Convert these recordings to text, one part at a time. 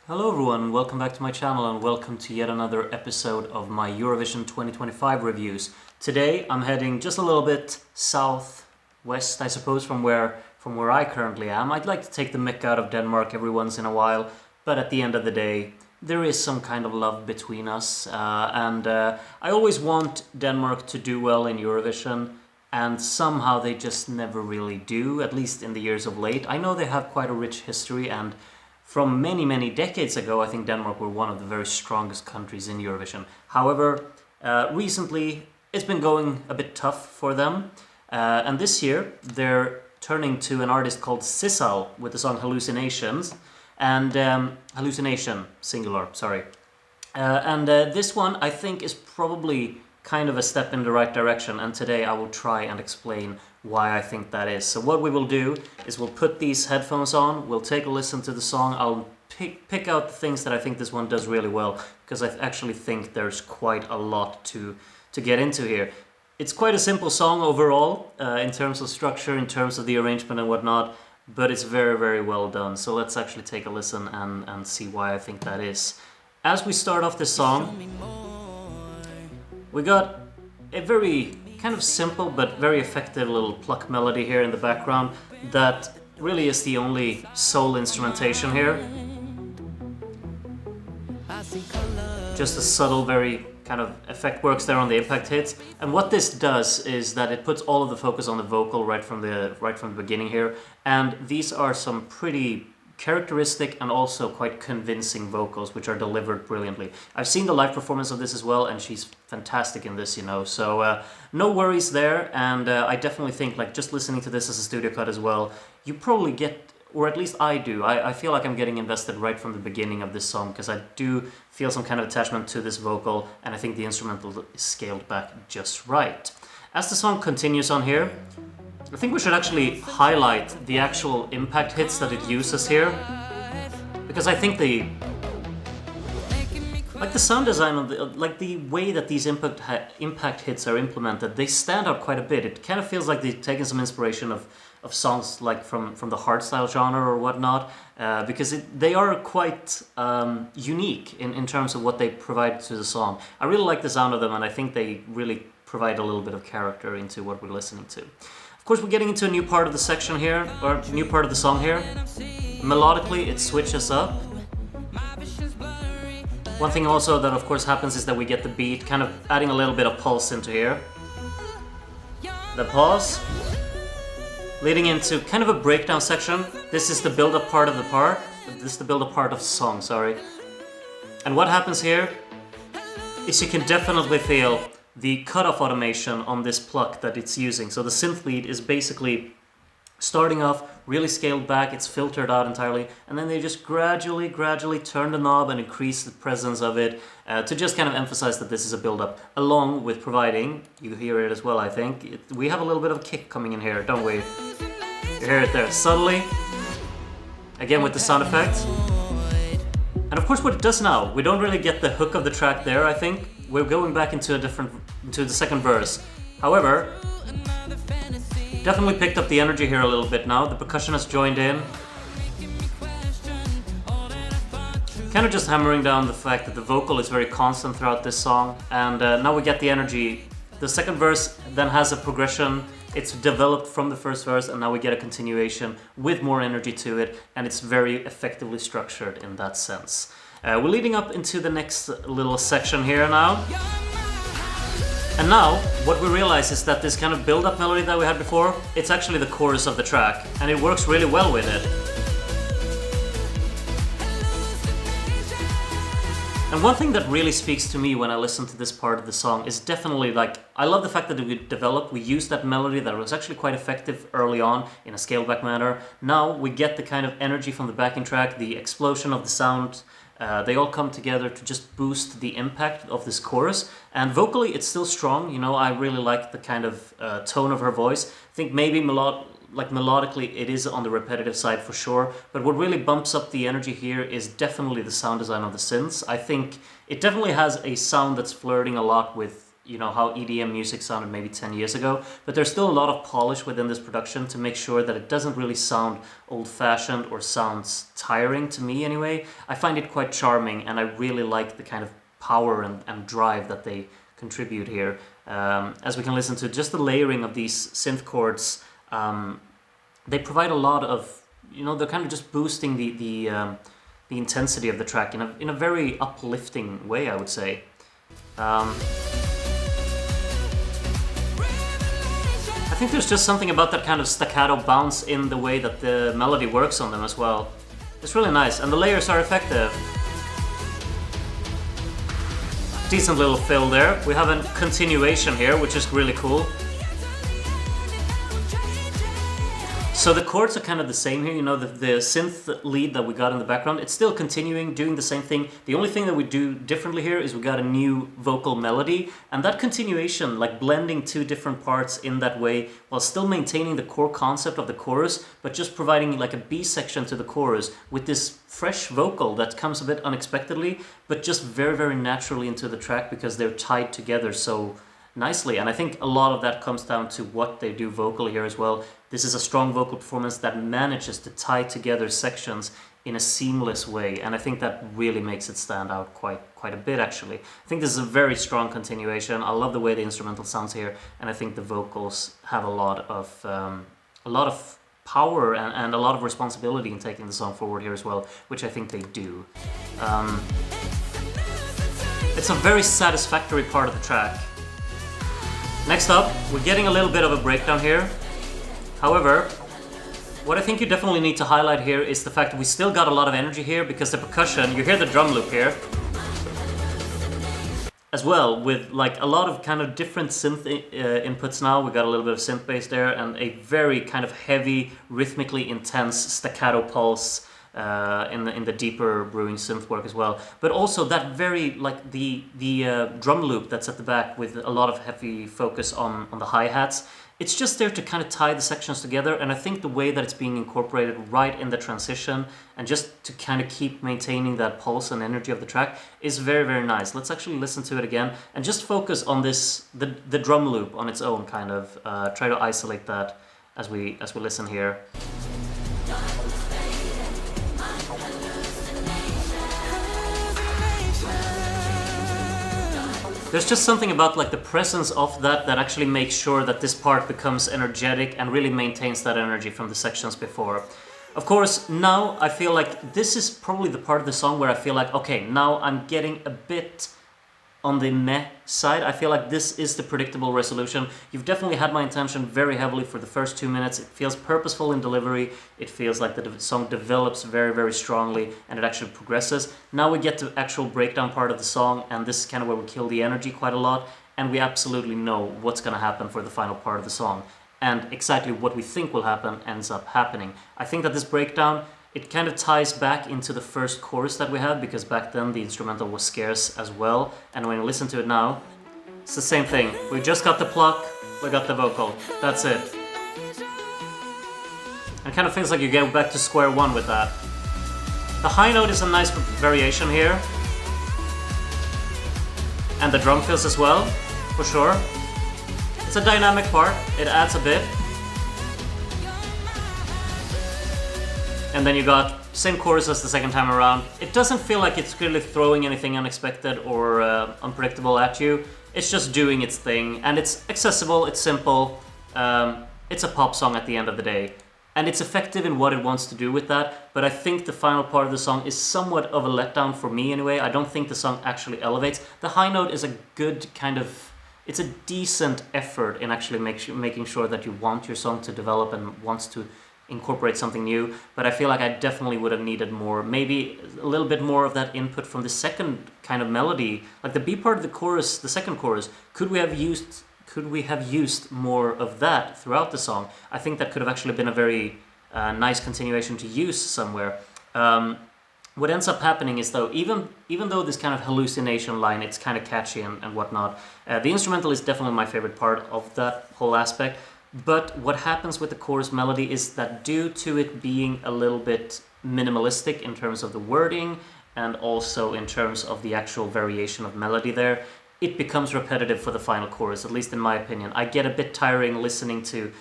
Hello everyone, welcome back to my channel and welcome to yet another episode of my Eurovision 2025 reviews. Today I'm heading just a little bit southwest, I suppose, from where I currently am. I'd like to take the mick out of Denmark every once in a while, but at the end of the day, there is some kind of love between us, and I always want Denmark to do well in Eurovision, and somehow they just never really do, at least in the years of late. I know they have quite a rich history, and from many decades ago, I think Denmark were one of the very strongest countries in Eurovision. However, recently it's been going a bit tough for them, and this year they're turning to an artist called Sissal with the song Hallucinations, and Hallucination, singular, sorry. This one I think is probably kind of a step in the right direction, and today I will try and explain why I think that is. So what we will do is we'll put these headphones on, we'll take a listen to the song, I'll pick out the things that I think this one does really well, because I actually think there's quite a lot to get into here. It's quite a simple song overall, in terms of structure, in terms of the arrangement and whatnot, but it's very well done. So let's actually take a listen and see why I think that is. As we start off this song, we got a very kind of simple but very effective little pluck melody here in the background that really is the only sole instrumentation here. Just a subtle, very kind of effect works there on the impact hits, and what this does is that it puts all of the focus on the vocal right from the beginning here, and these are some pretty characteristic and also quite convincing vocals which are delivered brilliantly. I've seen the live performance of this as well, and she's fantastic in this, you know, so no worries there. And I definitely think, like, just listening to this as a studio cut as well, you probably get, or at least I do, I feel like I'm getting invested right from the beginning of this song, because I do feel some kind of attachment to this vocal, and I think the instrumental is scaled back just right. As the song continues on here, I think we should actually highlight the actual impact hits that it uses here, because I think the sound design of the way that these impact hits are implemented, they stand out quite a bit. It kind of feels like they've taken some inspiration of songs like from the hardstyle genre or whatnot, because they are quite unique in terms of what they provide to the song. I really like the sound of them, and I think they really provide a little bit of character into what we're listening to. Of course, we're getting into a new part of the section here, or new part of the song here. Melodically, it switches up. One thing also that of course happens is that we get the beat kind of adding a little bit of pulse into here. The pause, leading into kind of a breakdown section. This is the build-up part of the part. This is the build-up part of the song, sorry. And what happens here is you can definitely feel the cutoff automation on this pluck that it's using. So the synth lead is basically starting off really scaled back, it's filtered out entirely, and then they just gradually turn the knob and increase the presence of it, to just kind of emphasize that this is a build-up, along with providing, you hear it as well I think, we have a little bit of kick coming in here, don't we? You hear it there, subtly, again with the sound effects. And of course what it does now, we don't really get the hook of the track there, I think. We're going back into the second verse. However, definitely picked up the energy here a little bit now. The percussion has joined in. Kind of just hammering down the fact that the vocal is very constant throughout this song. And now we get the energy. The second verse then has a progression. It's developed from the first verse, and now we get a continuation with more energy to it, and it's very effectively structured in that sense. We're leading up into the next little section here now. And now, what we realize is that this kind of build-up melody that we had before, it's actually the chorus of the track, and it works really well with it. And one thing that really speaks to me when I listen to this part of the song is definitely, like, I love the fact that we used that melody that was actually quite effective early on in a scaled back manner. Now we get the kind of energy from the backing track, the explosion of the sound. They all come together to just boost the impact of this chorus, and vocally it's still strong, you know. I really like the kind of tone of her voice. I think maybe melodically it is on the repetitive side for sure, but what really bumps up the energy here is definitely the sound design of the synths. I think it definitely has a sound that's flirting a lot with you know, how EDM music sounded maybe 10 years ago, but there's still a lot of polish within this production to make sure that it doesn't really sound old-fashioned or sounds tiring, to me anyway. I find it quite charming, and I really like the kind of power and drive that they contribute here. As we can listen to, just the layering of these synth chords, they provide a lot of, you know, they're kind of just boosting the intensity of the track in a very uplifting way, I would say. I think there's just something about that kind of staccato bounce in the way that the melody works on them as well. It's really nice, and the layers are effective. Decent little fill there. We have a continuation here, which is really cool. So the chords are kind of the same here, you know, the synth lead that we got in the background, it's still continuing, doing the same thing. The only thing that we do differently here is we got a new vocal melody, and that continuation, like blending two different parts in that way, while still maintaining the core concept of the chorus, but just providing like a B section to the chorus with this fresh vocal that comes a bit unexpectedly, but just very, very naturally into the track because they're tied together so nicely. And I think a lot of that comes down to what they do vocally here as well. This is a strong vocal performance that manages to tie together sections in a seamless way, and I think that really makes it stand out quite a bit, actually. I think this is a very strong continuation. I love the way the instrumental sounds here, and I think the vocals have a lot of power and a lot of responsibility in taking the song forward here as well, which I think they do. It's a very satisfactory part of the track. Next up, we're getting a little bit of a breakdown here. However, what I think you definitely need to highlight here is the fact that we still got a lot of energy here, because the percussion, you hear the drum loop here, as well, with like a lot of kind of different synth inputs now. We got a little bit of synth bass there, and a very kind of heavy, rhythmically intense staccato pulse in the deeper brewing synth work as well. But also that very, like the drum loop that's at the back with a lot of heavy focus on the hi-hats. It's just there to kind of tie the sections together, and I think the way that it's being incorporated right in the transition and just to kind of keep maintaining that pulse and energy of the track is very, very nice. Let's actually listen to it again and just focus on this, the drum loop on its own, kind of try to isolate that as we listen here. There's just something about like the presence of that actually makes sure that this part becomes energetic and really maintains that energy from the sections before. Of course, now I feel like this is probably the part of the song where I feel like, okay, now I'm getting a bit on the meh side. I feel like this is the predictable resolution. You've definitely had my attention very heavily for the first 2 minutes. It feels purposeful in delivery. It feels like the song develops very, very strongly, and it actually progresses. Now we get to the actual breakdown part of the song, and this is kind of where we kill the energy quite a lot, and we absolutely know what's going to happen for the final part of the song. And exactly what we think will happen ends up happening. I think that this breakdown, it kind of ties back into the first chorus that we had, because back then the instrumental was scarce as well, and when you listen to it now, it's the same thing. We just got the pluck, we got the vocal, that's it. And it kind of feels like you get back to square one with that. The high note is a nice variation here, and the drum fills as well, for sure. It's a dynamic part, it adds a bit. And then you got same chorus as the second time around. It doesn't feel like it's really throwing anything unexpected or unpredictable at you. It's just doing its thing, and it's accessible, it's simple. It's a pop song at the end of the day. And it's effective in what it wants to do with that, but I think the final part of the song is somewhat of a letdown for me anyway. I don't think the song actually elevates. The high note is a good kind of, it's a decent effort in actually making sure that you want your song to develop and wants to incorporate something new, but I feel like I definitely would have needed more, maybe a little bit more of that input from the second kind of melody, like the B part of the chorus, the second chorus. Could we have used more of that throughout the song? I think that could have actually been a very nice continuation to use somewhere. What ends up happening is, though, even though this kind of hallucination line, it's kind of catchy and whatnot, the instrumental is definitely my favorite part of that whole aspect. But what happens with the chorus melody is that due to it being a little bit minimalistic in terms of the wording and also in terms of the actual variation of melody there, it becomes repetitive for the final chorus, at least in my opinion. I get a bit tiring listening to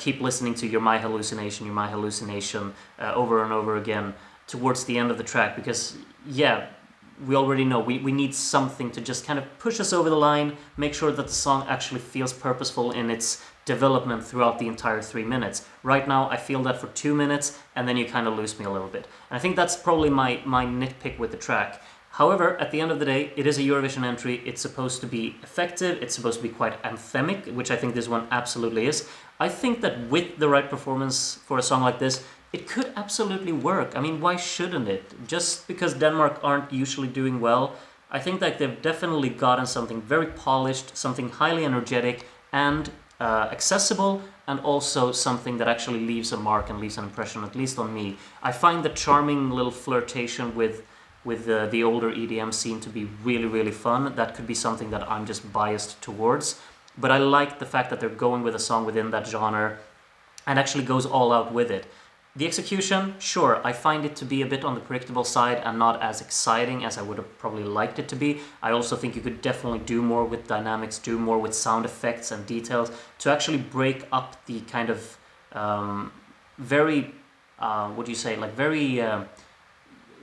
keep listening to You're My Hallucination over and over again towards the end of the track, because yeah, we already know we need something to just kind of push us over the line, make sure that the song actually feels purposeful in its development throughout the entire 3 minutes. Right now I feel that for 2 minutes, and then you kind of lose me a little bit. And I think that's probably my nitpick with the track. However, at the end of the day, it is a Eurovision entry. It's supposed to be effective, it's supposed to be quite anthemic, which I think this one absolutely is. I think that with the right performance for a song like this, it could absolutely work. I mean, why shouldn't it? Just because Denmark aren't usually doing well, I think that they've definitely gotten something very polished, something highly energetic and accessible, and also something that actually leaves a mark and leaves an impression, at least on me. I find the charming little flirtation with the older EDM scene to be really, really fun. That could be something that I'm just biased towards. But I like the fact that they're going with a song within that genre and actually goes all out with it. The execution, sure, I find it to be a bit on the predictable side and not as exciting as I would have probably liked it to be. I also think you could definitely do more with dynamics, do more with sound effects and details to actually break up the kind of very, what do you say, like very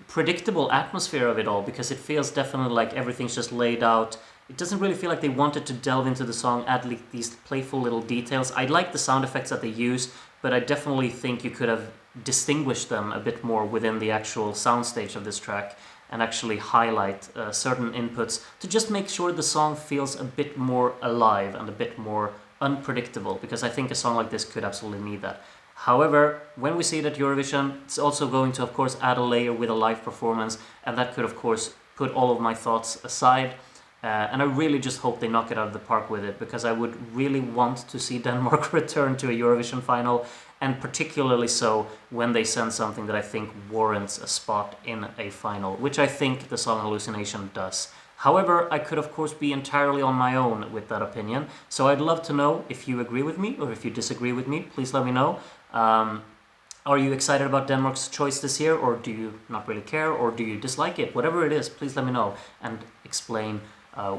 predictable atmosphere of it all, because it feels definitely like everything's just laid out. It doesn't really feel like they wanted to delve into the song, add these playful little details. I like the sound effects that they use, but I definitely think you could have distinguished them a bit more within the actual soundstage of this track and actually highlight certain inputs to just make sure the song feels a bit more alive and a bit more unpredictable, because I think a song like this could absolutely need that. However, when we see it at Eurovision, it's also going to, of course, add a layer with a live performance, and that could, of course, put all of my thoughts aside. And I really just hope they knock it out of the park with it, because I would really want to see Denmark return to a Eurovision final, and particularly so when they send something that I think warrants a spot in a final, which I think the song Hallucination does. However, I could of course be entirely on my own with that opinion, so I'd love to know if you agree with me or if you disagree with me. Please let me know. Are you excited about Denmark's choice this year, or do you not really care, or do you dislike it? Whatever it is, please let me know and explain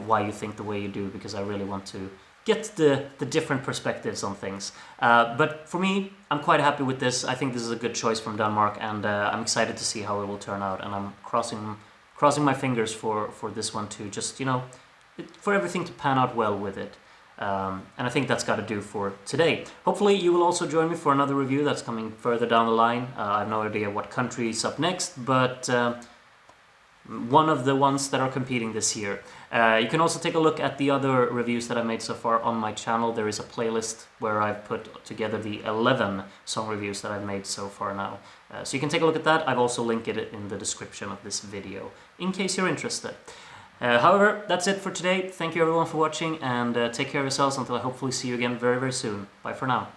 why you think the way you do, because I really want to get the different perspectives on things. But for me, I'm quite happy with this. I think this is a good choice from Denmark, and I'm excited to see how it will turn out, and I'm crossing my fingers for this one too, just, you know, for everything to pan out well with it. And I think that's got to do for today. Hopefully you will also join me for another review that's coming further down the line. I have no idea what country is up next, but one of the ones that are competing this year. You can also take a look at the other reviews that I made so far on my channel. There is a playlist where I've put together the 11 song reviews that I've made so far now. So you can take a look at that. I've also linked it in the description of this video, in case you're interested. However, that's it for today. Thank you everyone for watching, and take care of yourselves until I hopefully see you again very, very soon. Bye for now.